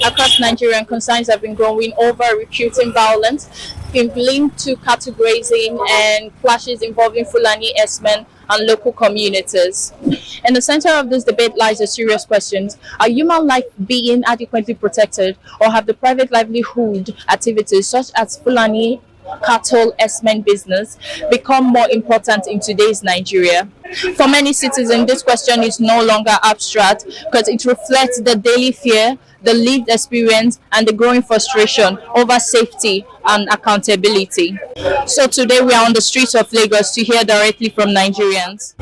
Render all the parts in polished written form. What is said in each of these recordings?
Across Nigeria, concerns have been growing over recruiting violence linked to cattle grazing and clashes involving Fulani herdsmen and local communities. In the center of this debate lies a serious question: are human life being adequately protected, or have the private livelihood activities such as Fulani cattle herdsmen business become more important in today's Nigeria? For many citizens, this question is no longer abstract because it reflects the daily fear, the lived experience, and the growing frustration over safety and accountability. So today we are on the streets of Lagos to hear directly from Nigerians.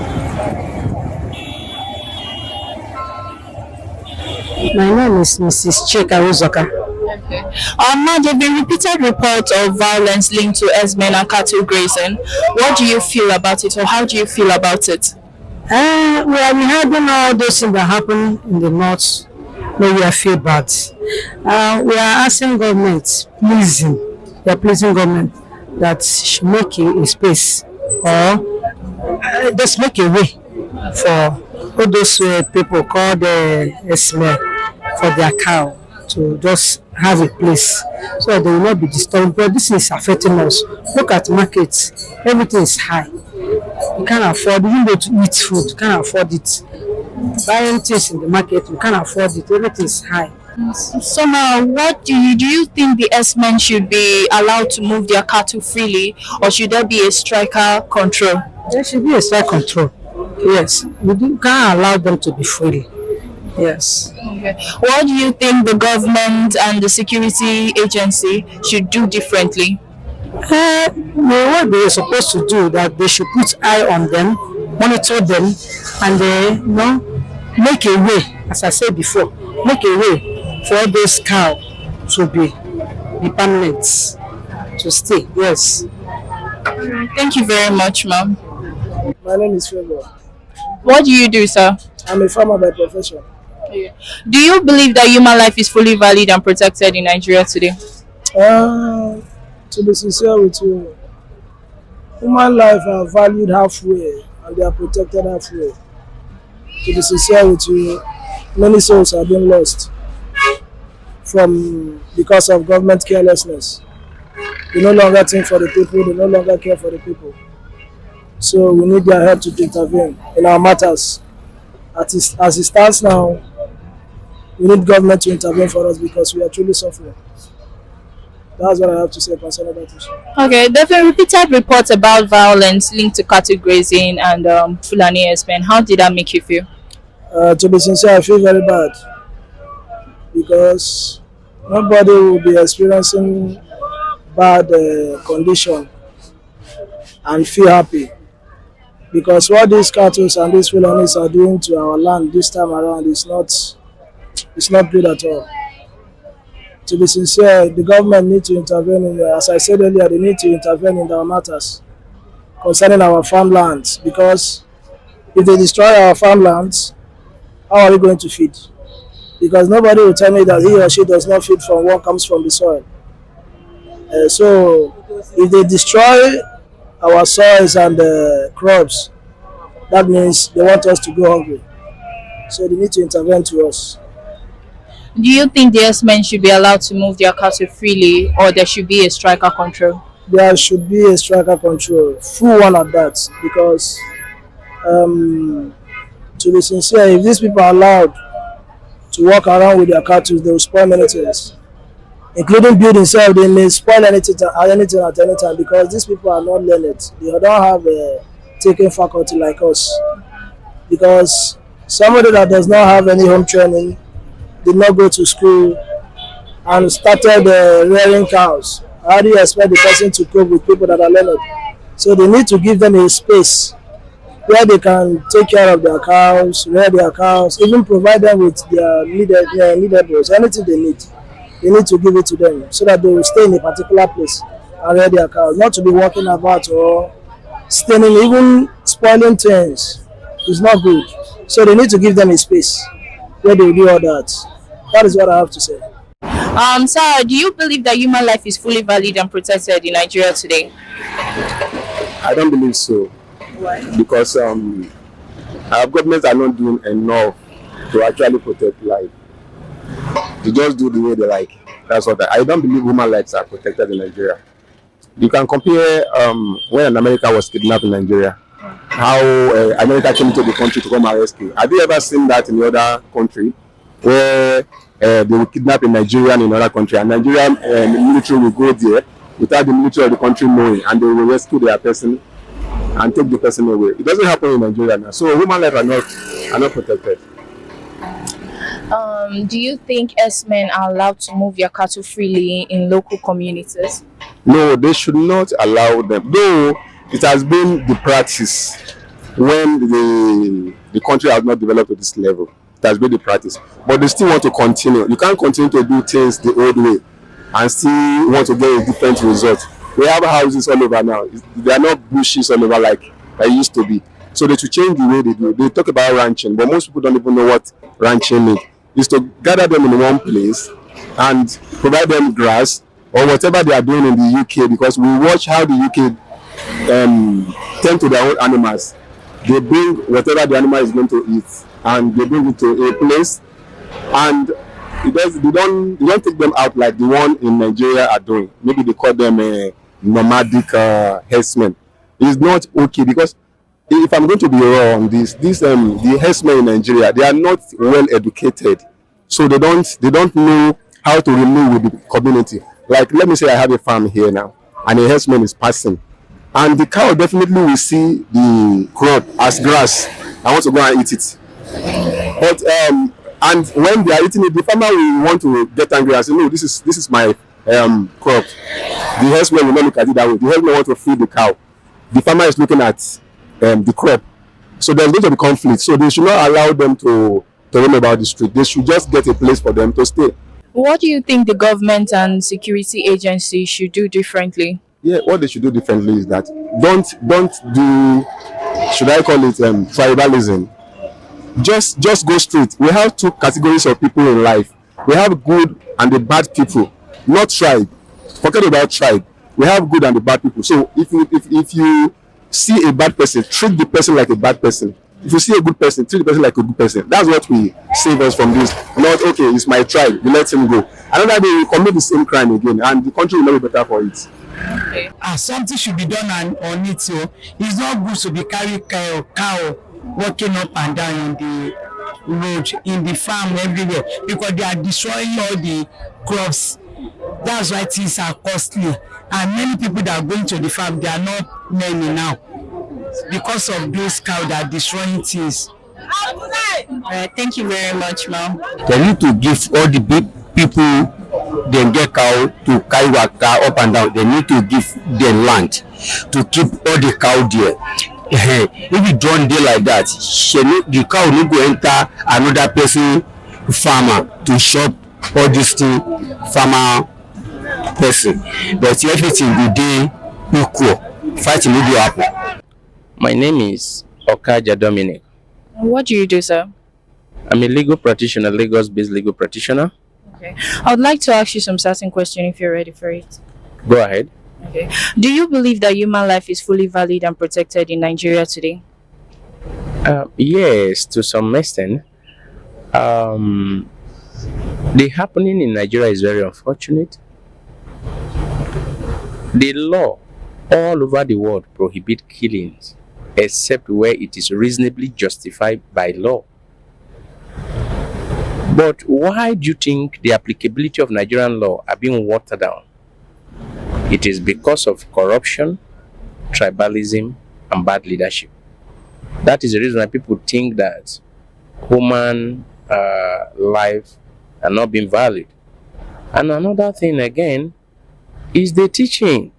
My name is Mrs. Chika Uzoka. Okay. Now there have been repeated reports of violence linked to herdsmen and cattle grazing. What do you feel about it, or how do you feel about it? We have been having all those things that happen in the north, where we feel bad. We are asking government, we are pleasing government that should make a space or just make a way for all those people called herdsmen for their cow to just have a place so that they will not be disturbed. But this is affecting us. Look at markets, everything is high. You can't afford, even though to eat food, you can't afford it. Buying things in the market, you can't afford it, everything is high. So now, what do you think the herdsmen should be allowed to move their cattle freely, or should there be a striker control? There should be a strike control. Yes, can't allow them to be free. Yes. Okay. What do you think the government and the security agency should do differently? What they are supposed to do, that they should put eye on them, monitor them, and make a way, as I said before, make a way for all those cows to be permanent, to stay. Yes. Thank you very much, ma'am. My name is Favor. What do you do, sir? I'm a farmer by profession. Do you believe that human life is fully valid and protected in Nigeria today? To be sincere with you, human life are valued halfway and they are protected halfway. To be sincere with you, many souls are being lost because of government carelessness. They no longer think for the people, they no longer care for the people. So we need their help to intervene in our matters. As it stands now, we need government to intervene for us because we are truly suffering. That's what I have to say concerning that issue. Okay, there have been repeated reports about violence linked to cattle grazing and Fulani herdsmen. How did that make you feel? To be sincere, I feel very bad because nobody will be experiencing bad condition and feel happy, because what these cattle and these Fulanis are doing to our land this time around is not good at all. To be sincere, the government needs to intervene as I said earlier, they need to intervene in our matters concerning our farmlands, because if they destroy our farmlands, how are we going to feed? Because nobody will tell me that he or she does not feed from what comes from the soil. So if they destroy our soils and crops, that means they want us to go hungry. So they need to intervene to us. Do you think the herdsmen should be allowed to move their cattle freely, or there should be a striker control? There should be a striker control, full one at that, because to be sincere, if these people are allowed to walk around with their cattle, they will spoil many things, including building itself. They may spoil anything at any time because these people are not learned. They don't have a taking faculty like us. Because somebody that does not have any home training, did not go to school, and started rearing cows, how do you expect the person to cope with people that are learned? So they need to give them a space where they can take care of their cows, rear their cows, even provide them with their needables, anything they need. They need to give it to them so that they will stay in a particular place and rear their cows, not to be walking about or staining, even spoiling things. It's not good. So they need to give them a space where they will do all that. That is what I have to say. Sir, do you believe that human life is fully valid and protected in Nigeria today? I don't believe so. Why? Because our governments are not doing enough to actually protect life. They just do the way they like. That's what I don't believe human rights are protected in Nigeria. You can compare when America was kidnapped in Nigeria, how America came into the country to come and rescue. Have you ever seen that in the other country where they will kidnap a Nigerian in another country and Nigerian military will go there without the military of the country knowing, and they will rescue their person and take the person away? It doesn't happen in Nigeria now. So human rights are not protected. Do you think S-men are allowed to move their cattle freely in local communities? No, they should not allow them. Though it has been the practice when the country has not developed to this level. It has been the practice. But they still want to continue. You can't continue to do things the old way and still want to get a different result. We have houses all over now. They are not bushes all over like they used to be. So they should change the way they do. They talk about ranching, but most people don't even know what ranching means. Is to gather them in one place and provide them grass or whatever they are doing in the UK, because we watch how the UK tend to their own animals. They bring whatever the animal is going to eat and they bring it to a place, and they don't take them out like the one in Nigeria are doing. Maybe they call them nomadic herdsmen. It's not okay, because if I'm going to be raw on the herdsmen in Nigeria, they are not well educated, so they don't know how to relate with the community. Like, let me say I have a farm here now, and a herdsman is passing, and the cow definitely will see the crop as grass. I want to go and eat it, but and when they are eating it, the farmer will want to get angry and say, no, this is my crop. The herdsman will not look at it that way. The herdsman want to feed the cow. The farmer is looking at the crop. So there's going to be conflict. So they should not allow them to roam about the street. They should just get a place for them to stay. What do you think the government and security agencies should do differently? Yeah, what they should do differently is that don't do, should I call it tribalism? Just go straight. We have two categories of people in life. We have good and the bad people, not tribe. Forget about tribe. We have good and the bad people. So if you see a bad person, treat the person like a bad person. If you see a good person, treat the person like a good person. That's what will save us from this. Not, okay, it's my tribe, we let him go. Another day we commit the same crime again, and the country will not be better for it. Okay. Something should be done on it. So it's not good to be carrying cow walking up and down in the road, in the farm, everywhere, because they are destroying all the crops. That's why things are costly, and many people that are going to the farm, they are not many now because of those cows that are destroying things. Thank you very much, ma'am. They need to give all the big people them get cow to carry their cow up and down. They need to give them land to keep all the cow there. If you don't do like that, the cow will go enter another person farmer to shop all this thing farmer person. But everything will be equal. Fighting will be happen. My name is Okaja Dominic. What do you do, sir? I'm a legal practitioner, Lagos-based legal practitioner. Okay. I would like to ask you some certain questions if you're ready for it. Go ahead. Okay. Do you believe that human life is fully valid and protected in Nigeria today? Yes, to some extent. The happening in Nigeria is very unfortunate. The law all over the world prohibit killings except where it is reasonably justified by law. But why do you think the applicability of Nigerian law are being watered down? It is because of corruption, tribalism, and bad leadership. That is the reason why people think that human life are not being valued. And another thing again is the teaching.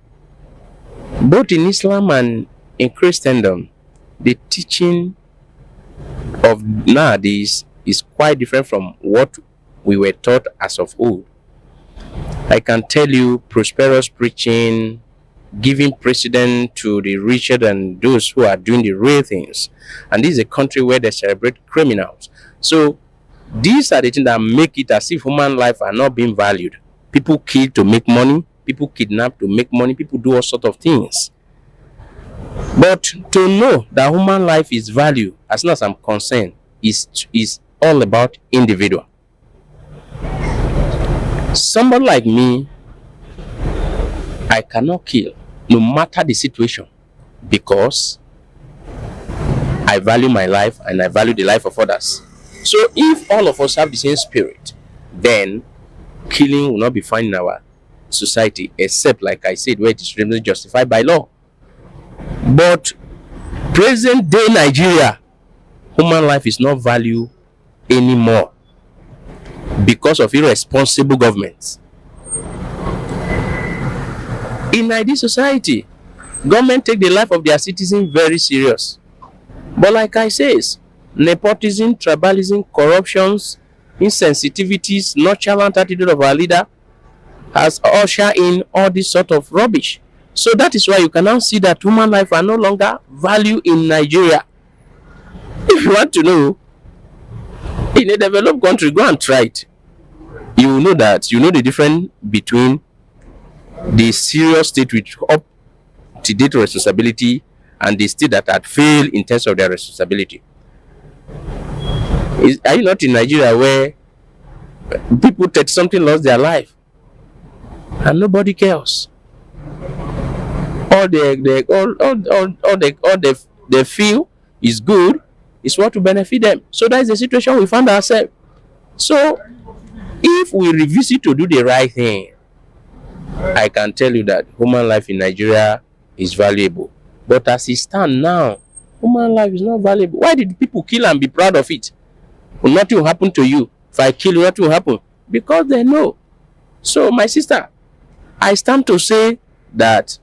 Both in Islam and in Christendom, the teaching of nowadays is quite different from what we were taught as of old. I can tell you, prosperous preaching, giving precedence to the richer than those who are doing the real things. And this is a country where they celebrate criminals. So these are the things that make it as if human life are not being valued. People kill to make money. People kidnap to make money. People do all sorts of things. But to know that human life is valued, as far as I'm concerned, is all about individual. Somebody like me, I cannot kill no matter the situation, because I value my life and I value the life of others. So if all of us have the same spirit, then killing will not be fine in our society, except, like I said, where it is extremely justified by law. But present day Nigeria, human life is not valued anymore because of irresponsible governments. In Nigerian society, government take the life of their citizens very serious. But like I says, nepotism, tribalism, corruptions, insensitivities, nonchalant attitude of our leader has ushered in all this sort of rubbish. So that is why you can now see that human life are no longer valued in Nigeria. If you want to know, in a developed country, go and try it. You will know that, you know the difference between the serious state with up to date responsibility and the state that had failed in terms of their responsibility. Are you not in Nigeria where people take something, lost their life, and nobody cares? All they feel is good is what will benefit them. So that is the situation we find ourselves. So if we revisit to do the right thing, I can tell you that human life in Nigeria is valuable. But as it stands now, human life is not valuable. Why did people kill and be proud of it? Well, nothing will happen to you. If I kill you, nothing will happen. Because they know. So, my sister, I stand to say that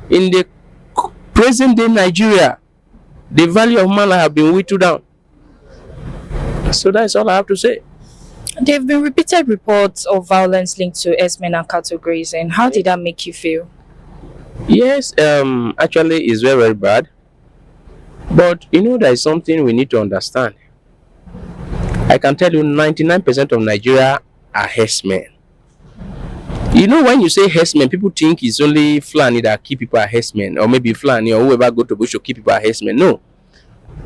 in the present day Nigeria, the value of human life has been whittled down. So that's all I have to say. There have been repeated reports of violence linked to herdsmen and cattle grazing. How did that make you feel? Yes, actually it's very, very bad. But you know, there is something we need to understand. I can tell you 99% of Nigeria are herdsmen. You know, when you say herdsmen, people think it's only Fulani that keep people as herdsmen, or maybe Fulani or whoever go to bush to keep people as herdsmen. No.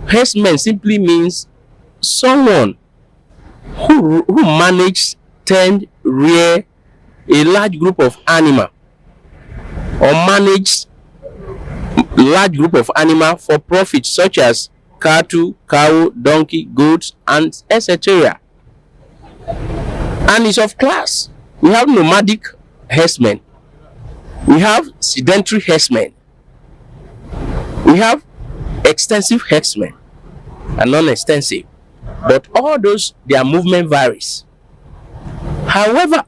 Herdsmen simply means someone who manage, tend, rear a large group of animal, or manage large group of animal for profit, such as cattle, cow, donkey, goats, and etc. And it's of class. We have nomadic herdsmen, we have sedentary herdsmen, we have extensive herdsmen and non-extensive. But all those, their movement varies. However,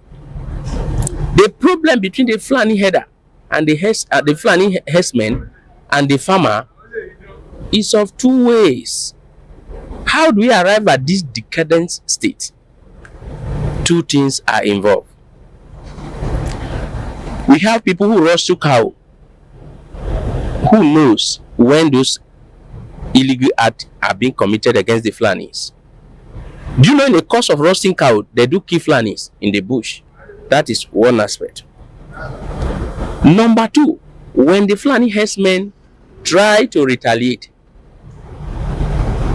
the problem between the Fulani herder and the Fulani herdsman and the farmer is of two ways. How do we arrive at this decadent state? Two things are involved. We have people who roast cow. Who knows when those illegal acts are being committed against the Fulanis? Do you know, in the course of roasting cow, they do kill Fulanis in the bush? That is one aspect. Number two, when the Fulani herdsmen try to retaliate,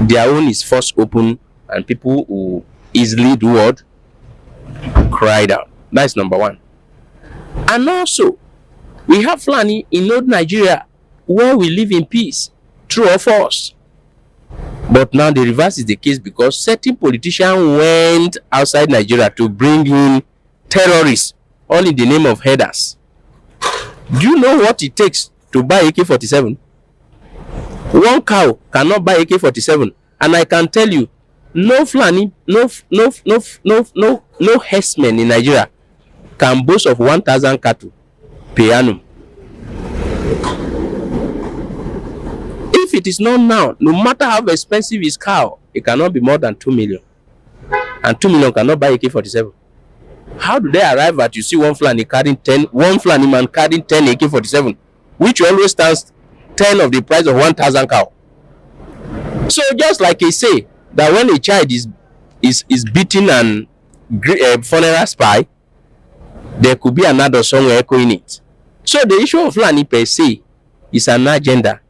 their own is forced open and people who easily do what? Cried out. That's number one. And also, we have Fulani in old Nigeria where we live in peace, true or false. But now the reverse is the case, because certain politicians went outside Nigeria to bring in terrorists, all in the name of herders. Do you know what it takes to buy AK-47? One cow cannot buy AK-47, and I can tell you, no Fulani, no herdsman in Nigeria can boast of 1,000 cattle per annum. If it is not now, no matter how expensive is cow, it cannot be more than 2 million. And 2 million cannot buy AK-47. How do they arrive at, you see one Fulani man carrying 10 AK-47, which always stands 10 of the price of 1,000 cow? So just like I say, that when a child is beaten and funeral spy, there could be another somewhere echoing it. So the issue of Fulani per se is an agenda.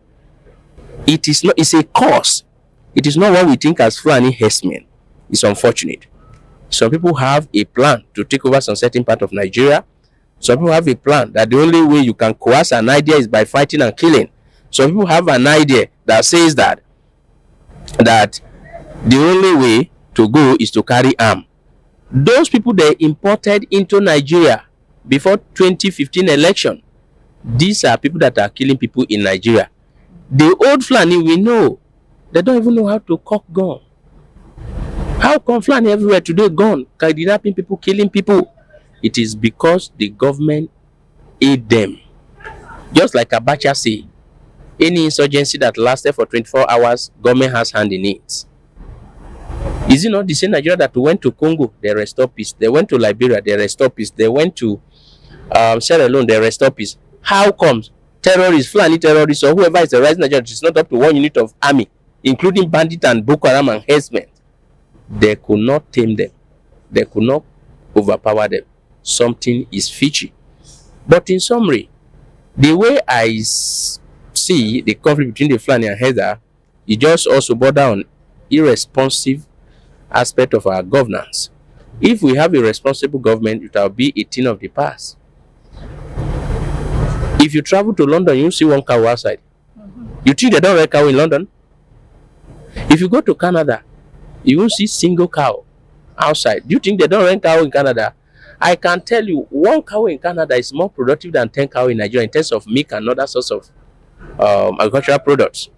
It is not, it's a cause. It is not what we think as Fulani herdsmen. It's unfortunate. Some people have a plan to take over some certain part of Nigeria. Some people have a plan that the only way you can coerce an idea is by fighting and killing. Some people have an idea that says that the only way to go is to carry arm. Those people, they imported into Nigeria before 2015 election. These are people that are killing people in Nigeria. The old Fulani, we know, they don't even know how to cock gun. How come Fulani everywhere today gone, kidnapping people, killing people? It is because the government aid them. Just like Abacha say, any insurgency that lasted for 24 hours, government has hand in it. Is it not the same Nigeria that went to Congo, they restore peace? They went to Liberia, they restore peace. They went to Sierra Leone, they restore peace. How comes terrorists, Fulani terrorists, or whoever is terrorizing Nigeria, it's not up to one unit of army, including bandit and Boko Haram and herdsmen? They could not tame them. They could not overpower them. Something is fishy. But in summary, the way I see the conflict between the Fulani and Heather, it just also border on irresponsive aspect of our governance. If we have a responsible government, it will be a thing of the past. If you travel to London, you see one cow outside. You think they don't rent cow in London? If you go to Canada, you won't see single cow outside. Do you think they don't rent cow in Canada? I can tell you, one cow in Canada is more productive than 10 cow in Nigeria in terms of milk and other sorts of agricultural products.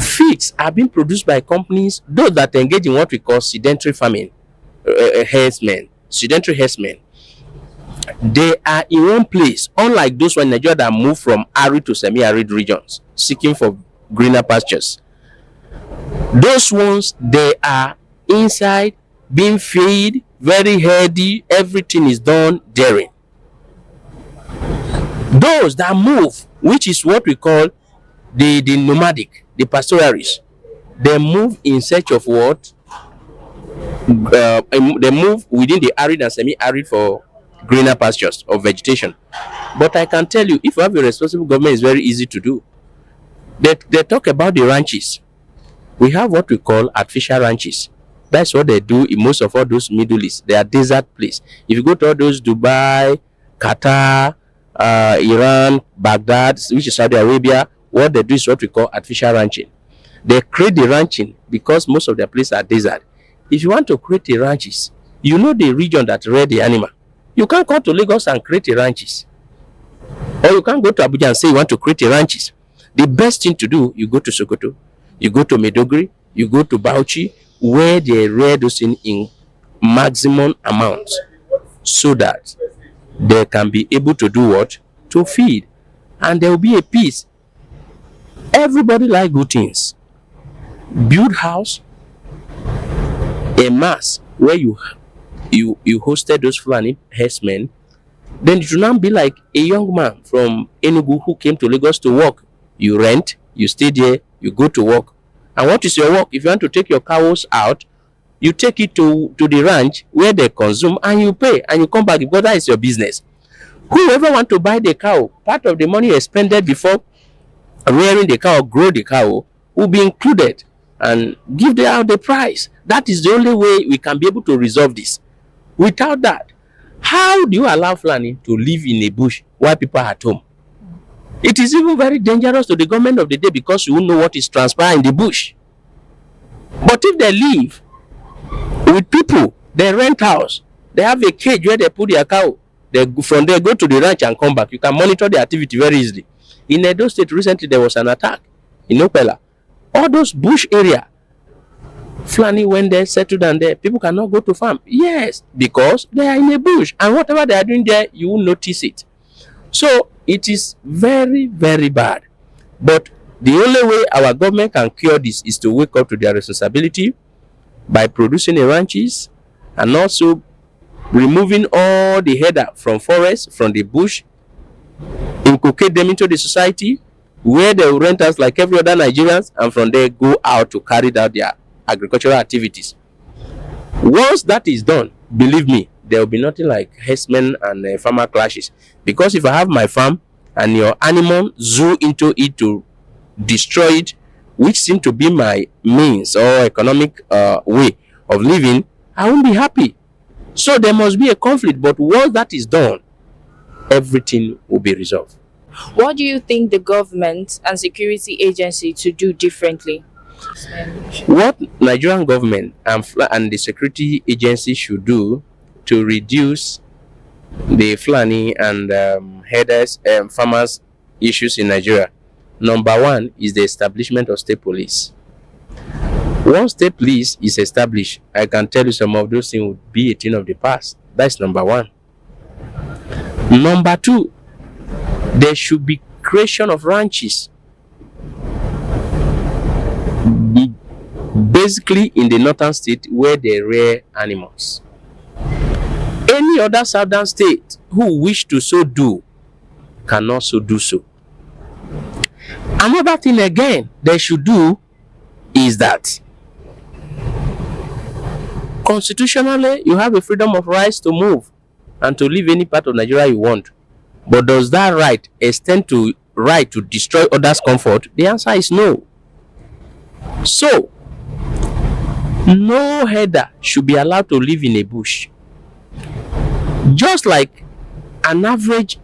Feeds are being produced by companies, those that engage in what we call sedentary farming, sedentary herdsmen. They are in one place, unlike those in Nigeria that move from arid to semi-arid regions, seeking for greener pastures. Those ones, they are inside, being fed, very healthy, everything is done therein. Those that move, which is what we call the nomadic, the pastoralists, they move in search of what? They move within the arid and semi-arid for greener pastures or vegetation. But I can tell you, if you have a responsible government, it's very easy to do. They talk about the ranches. We have what we call artificial ranches. That's what they do in most of all those Middle East. They are desert place. If you go to all those Dubai, Qatar, Iran, Baghdad, which is Saudi Arabia, what they do is what we call artificial ranching. They create the ranching because most of their places are desert. If you want to create the ranches, you know the region that rear the animal. You can't come to Lagos and create the ranches. Or you can't go to Abuja and say you want to create the ranches. The best thing to do, you go to Sokoto, you go to Maiduguri, you go to Bauchi, where they rear those things in maximum amounts, so that they can be able to do what? To feed. And there will be a peace. Everybody like good things. Build house, a mass where you hosted those Fulani herdsmen, then it will not be like a young man from Enugu who came to Lagos to work. You rent, you stay there, you go to work. And what is your work? If you want to take your cows out, you take it to the ranch where they consume and you pay and you come back because that is your business. Whoever want to buy the cow, part of the money expended before rearing the cow, grow the cow, will be included and give them out the price. That is the only way we can be able to resolve this. Without that, how do you allow Fulani to live in a bush while people are at home? It is even very dangerous to the government of the day because you won't know what is transpiring in the bush. But if they live with people, they rent house, they have a cage where they put their cow, from there go to the ranch and come back. You can monitor the activity very easily. In Edo State recently there was an attack in Opela. All those bush area, Fulani went there, settled down there. People cannot go to farm. Yes, because they are in a bush. And whatever they are doing there, you will notice it. So it is very, very bad. But the only way our government can cure this is to wake up to their responsibility by producing the ranches and also removing all the header from forest, from the bush, inculcate them into the society where they will rent us like every other Nigerians, and from there go out to carry out their agricultural activities. Once that is done, believe me, there will be nothing like herdsmen and farmer clashes. Because if I have my farm and your animal zoo into it to destroy it, which seems to be my means or economic way of living, I won't be happy. So there must be a conflict, but once that is done, everything will be resolved. What do you think the government and security agency to do differently? What Nigerian government and the security agency should do to reduce the Fulani and herders farmers issues in Nigeria, number one is the establishment of state police. Once state police is established, I can tell you some of those things would be a thing of the past. That's number one. Number two, there should be creation of ranches, basically in the northern state where they rear animals. Any other southern state who wish to so do can also do so. Another thing again they should do is that constitutionally you have a freedom of rights to move and to leave any part of Nigeria you want. But does that right extend to right to destroy others' comfort? The answer is no. So, no herder should be allowed to live in a bush. Just like an average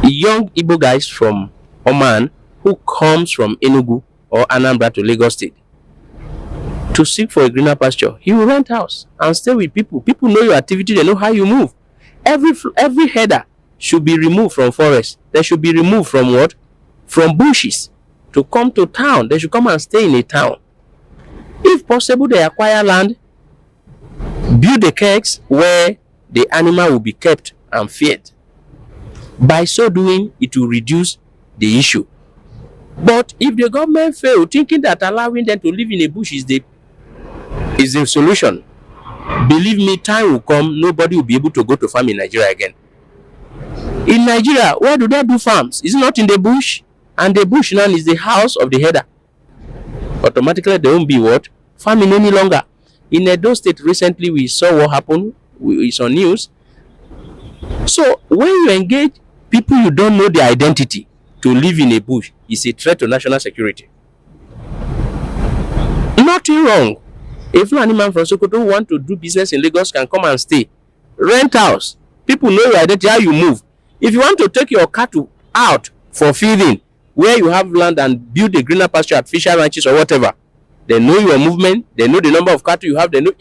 young Igbo guys from Oman who comes from Enugu or Anambra to Lagos State to seek for a greener pasture, he will rent house and stay with people. People know your activity, they know how you move. Every herder should be removed from forest. They should be removed from what? From bushes to come to town. They should come and stay in a town. If possible, they acquire land, build the kegs where the animal will be kept and fed. By so doing, it will reduce the issue. But if the government fail, thinking that allowing them to live in a bush is the solution, believe me, time will come, nobody will be able to go to farm in Nigeria again. In Nigeria, where do they do farms? Is it not in the bush? And the bush now is the house of the herder. Automatically, there won't be what? Farming any longer. In Edo State, recently we saw what happened. It's on news. So, when you engage people you don't know their identity to live in a bush, is a threat to national security. Nothing wrong. If an animal from Sokoto who want to do business in Lagos can come and stay. Rent house. People know your identity, how you move. If you want to take your cattle out for feeding, where you have land and build a greener pasture at fisher ranches or whatever, they know your movement, they know the number of cattle you have, they know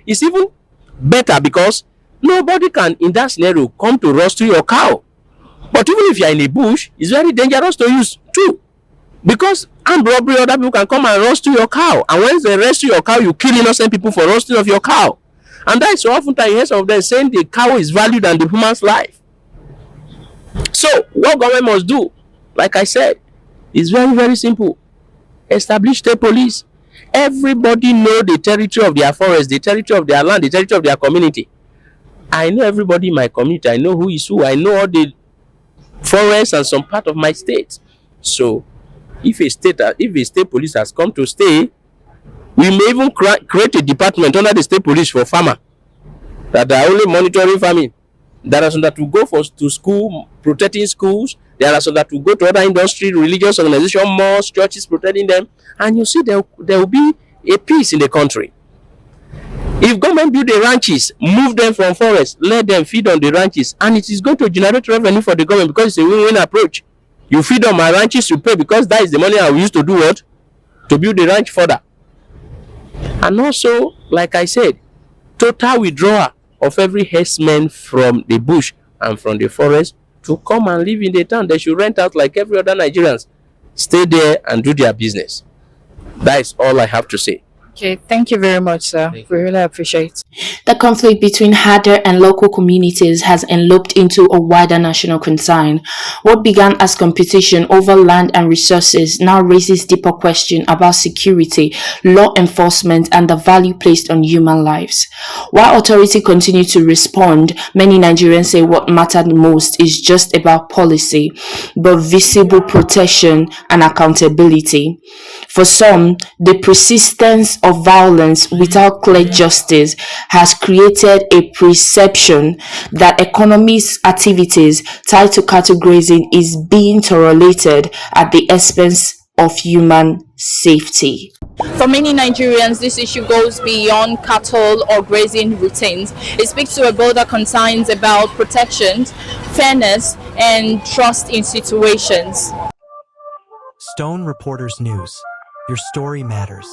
it's even better because nobody can in that scenario come to rustle your cow. But even if you are in a bush, it's very dangerous to use too. Because armed robbery, other people can come and rustle your cow. And once they rustle your cow, you kill innocent people for rustling of your cow. And that is so often I hear some of them saying the cow is valued than the human's life. So, what government must do, like I said, is very, very simple. Establish state police. Everybody know the territory of their forest, the territory of their land, the territory of their community. I know everybody in my community. I know who is who. I know all the forests and some part of my state. So, if a state police has come to stay, we may even create a department under the state police for farmer that are only monitoring farming. There are some that will go to school, protecting schools. There are some that will go to other industry, religious organizations, mosques, churches, protecting them. And you see, there will be a peace in the country. If government build the ranches, move them from forest, let them feed on the ranches, and it is going to generate revenue for the government because it's a win-win approach. You feed on my ranches, you pay because that is the money I will use to do what? To build the ranch further. And also, like I said, total withdrawal of every herdsman from the bush and from the forest to come and live in the town. They should rent out like every other Nigerians. Stay there and do their business. That is all I have to say. Okay, thank you very much, sir. We really appreciate it. The conflict between herder and local communities has enveloped into a wider national concern. What began as competition over land and resources now raises deeper questions about security, law enforcement, and the value placed on human lives. While authorities continue to respond, many Nigerians say what mattered most is just about policy, but visible protection and accountability. For some, the persistence of violence without clear justice has created a perception that economy's activities tied to cattle grazing is being tolerated at the expense of human safety. For many Nigerians, this issue goes beyond cattle or grazing routines. It speaks to a broader concerns about protection, fairness, and trust in situations. Stone Reporters News. Your story matters.